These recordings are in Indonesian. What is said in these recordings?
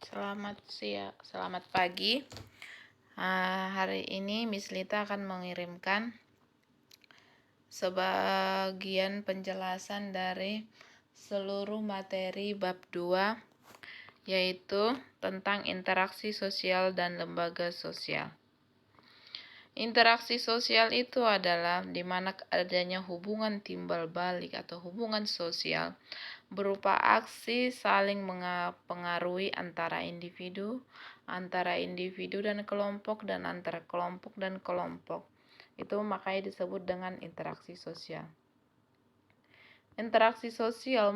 Selamat pagi. Hari ini Miss Lita akan mengirimkan sebagian penjelasan dari seluruh materi bab 2, yaitu tentang interaksi sosial dan lembaga sosial. Interaksi sosial itu adalah di mana adanya hubungan timbal balik atau hubungan sosial berupa aksi saling mempengaruhi antara individu dan kelompok, dan antara kelompok dan kelompok. Itu makanya disebut dengan interaksi sosial. Interaksi sosial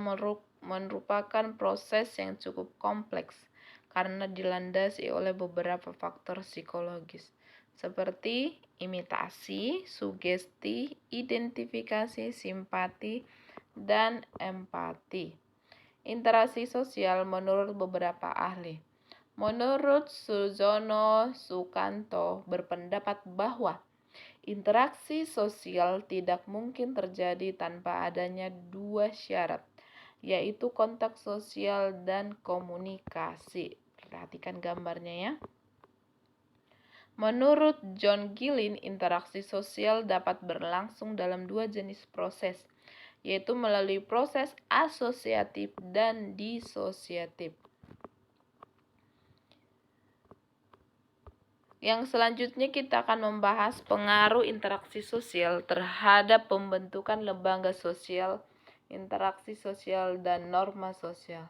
merupakan proses yang cukup kompleks karena dilandasi oleh beberapa faktor psikologis seperti imitasi, sugesti, identifikasi, simpati, dan empati. Interaksi sosial menurut beberapa ahli. Menurut Sujono Sukanto berpendapat bahwa interaksi sosial tidak mungkin terjadi tanpa adanya dua syarat, yaitu kontak sosial dan komunikasi. Perhatikan gambarnya ya. Menurut John Gillin, interaksi sosial dapat berlangsung dalam dua jenis proses, yaitu melalui proses asosiatif dan disosiatif. Yang selanjutnya kita akan membahas pengaruh interaksi sosial terhadap pembentukan lembaga sosial, interaksi sosial, dan norma sosial.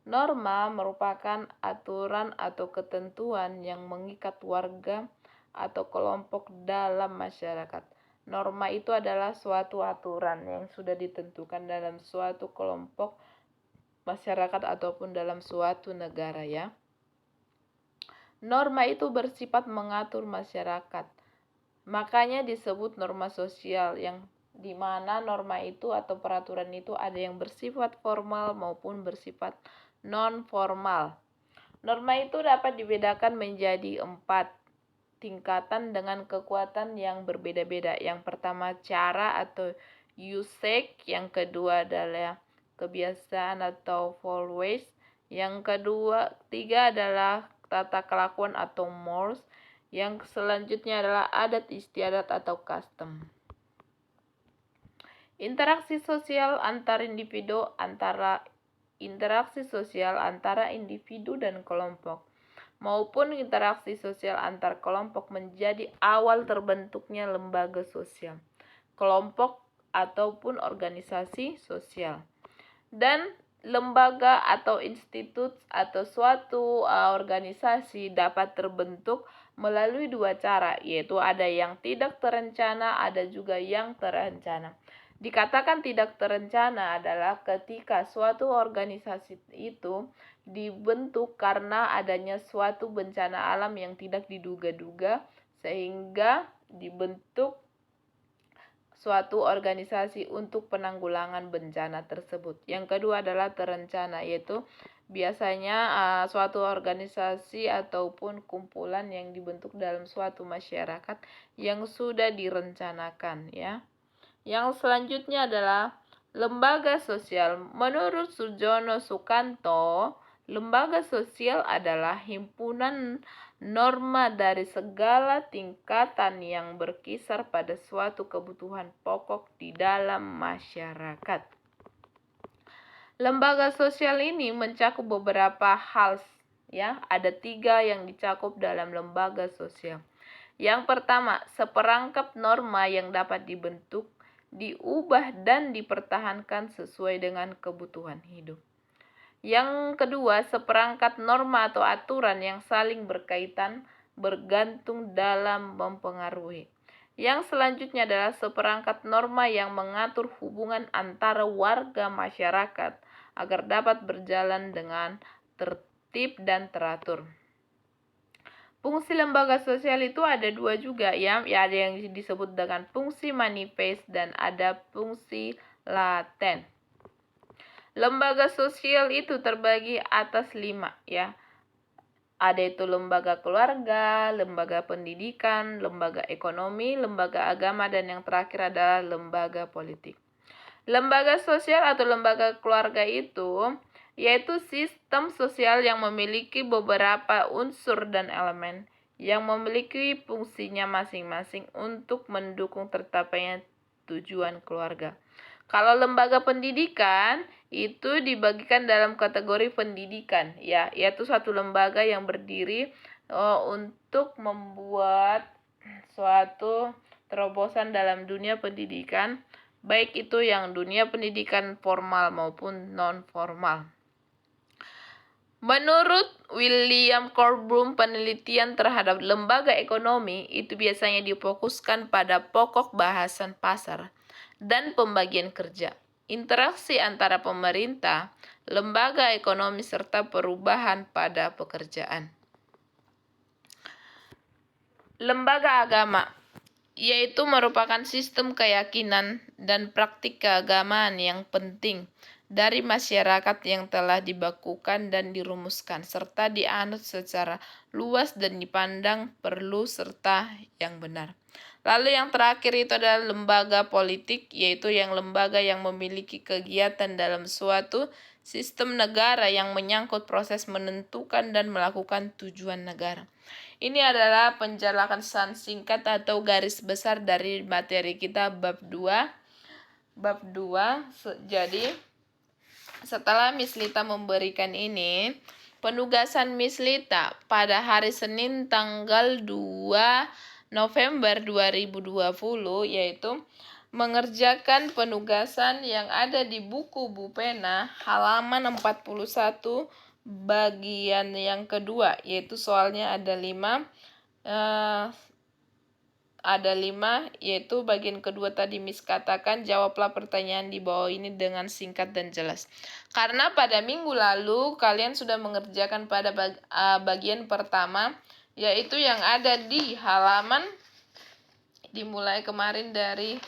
Norma merupakan aturan atau ketentuan yang mengikat warga atau kelompok dalam masyarakat. Norma itu adalah suatu aturan yang sudah ditentukan dalam suatu kelompok masyarakat ataupun dalam suatu negara ya. Norma itu bersifat mengatur masyarakat. Makanya disebut norma sosial, yang di mana norma itu atau peraturan itu ada yang bersifat formal maupun bersifat non-formal. Norma itu dapat dibedakan menjadi 4 tingkatan dengan kekuatan yang berbeda-beda. Yang pertama cara atau usage, yang kedua adalah kebiasaan atau values, yang ketiga adalah tata kelakuan atau mores, yang selanjutnya adalah adat istiadat atau custom. Interaksi sosial antar individu interaksi sosial antara individu dan kelompok maupun interaksi sosial antar kelompok menjadi awal terbentuknya lembaga sosial, kelompok ataupun organisasi sosial. Dan lembaga atau institut atau suatu organisasi dapat terbentuk melalui dua cara, yaitu ada yang tidak terencana, ada juga yang terencana. Dikatakan tidak terencana adalah ketika suatu organisasi itu dibentuk karena adanya suatu bencana alam yang tidak diduga-duga, sehingga dibentuk suatu organisasi untuk penanggulangan bencana tersebut. Yang kedua adalah terencana, yaitu biasanya suatu organisasi ataupun kumpulan yang dibentuk dalam suatu masyarakat yang sudah direncanakan ya. Yang selanjutnya adalah lembaga sosial. Menurut Sujono Sukanto, lembaga sosial adalah himpunan norma dari segala tingkatan yang berkisar pada suatu kebutuhan pokok di dalam masyarakat. Lembaga sosial ini mencakup beberapa hal ya. Ada 3 yang dicakup dalam lembaga sosial. Yang pertama, seperangkap norma yang dapat dibentuk, diubah dan dipertahankan sesuai dengan kebutuhan hidup. Yang kedua, seperangkat norma atau aturan yang saling berkaitan, bergantung dalam mempengaruhi. Yang selanjutnya adalah seperangkat norma yang mengatur hubungan antara warga masyarakat agar dapat berjalan dengan tertib dan teratur. Fungsi lembaga sosial itu ada 2 juga ya. Ada yang disebut dengan fungsi manifest dan ada fungsi laten. Lembaga sosial itu terbagi atas 5 ya. Ada itu lembaga keluarga, lembaga pendidikan, lembaga ekonomi, lembaga agama, dan yang terakhir adalah lembaga politik. Lembaga sosial atau lembaga keluarga itu yaitu sistem sosial yang memiliki beberapa unsur dan elemen yang memiliki fungsinya masing-masing untuk mendukung tercapainya tujuan keluarga. Kalau lembaga pendidikan itu dibagikan dalam kategori pendidikan, ya, yaitu suatu lembaga yang berdiri untuk membuat suatu terobosan dalam dunia pendidikan, baik itu yang dunia pendidikan formal maupun non-formal. Menurut William Corbrum, penelitian terhadap lembaga ekonomi itu biasanya difokuskan pada pokok bahasan pasar dan pembagian kerja, interaksi antara pemerintah, lembaga ekonomi, serta perubahan pada pekerjaan. Lembaga agama, yaitu merupakan sistem keyakinan dan praktik keagamaan yang penting dari masyarakat yang telah dibakukan dan dirumuskan, serta dianut secara luas dan dipandang perlu serta yang benar. Lalu yang terakhir itu adalah lembaga politik, yaitu lembaga yang memiliki kegiatan dalam suatu sistem negara yang menyangkut proses menentukan dan melakukan tujuan negara. Ini adalah penjelasan singkat atau garis besar dari materi kita bab 2. Jadi setelah Miss Lita memberikan ini, penugasan Miss Lita pada hari Senin tanggal 2 November 2020 yaitu mengerjakan penugasan yang ada di buku Bu Pena halaman 41 bagian yang kedua, yaitu soalnya ada 5, yaitu bagian kedua tadi Miss katakan jawablah pertanyaan di bawah ini dengan singkat dan jelas. Karena pada minggu lalu kalian sudah mengerjakan pada bagian pertama, yaitu yang ada di halaman, dimulai kemarin dari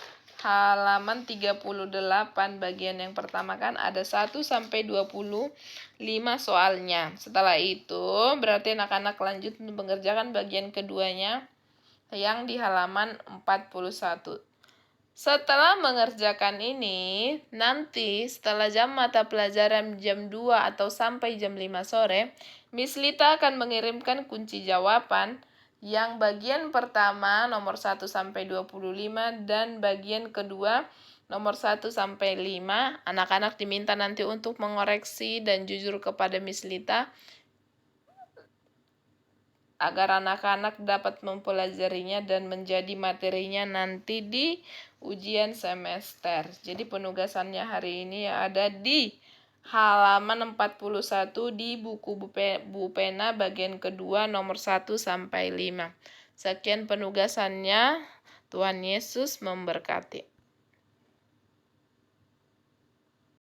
halaman 38 bagian yang pertama kan ada 1 sampai 25 soalnya. Setelah itu berarti anak-anak lanjut mengerjakan bagian keduanya yang di halaman 41. Setelah mengerjakan ini, nanti setelah jam mata pelajaran jam 2 atau sampai jam 5 sore, Miss Lita akan mengirimkan kunci jawaban yang bagian pertama nomor 1 sampai 25 dan bagian kedua nomor 1 sampai 5. Anak-anak diminta nanti untuk mengoreksi dan jujur kepada Miss Lita agar anak-anak dapat mempelajarinya dan menjadi materinya nanti di ujian semester. Jadi penugasannya hari ini ada di halaman 41 di buku Bu Pena bagian kedua nomor 1 sampai 5. Sekian penugasannya. Tuhan Yesus memberkati.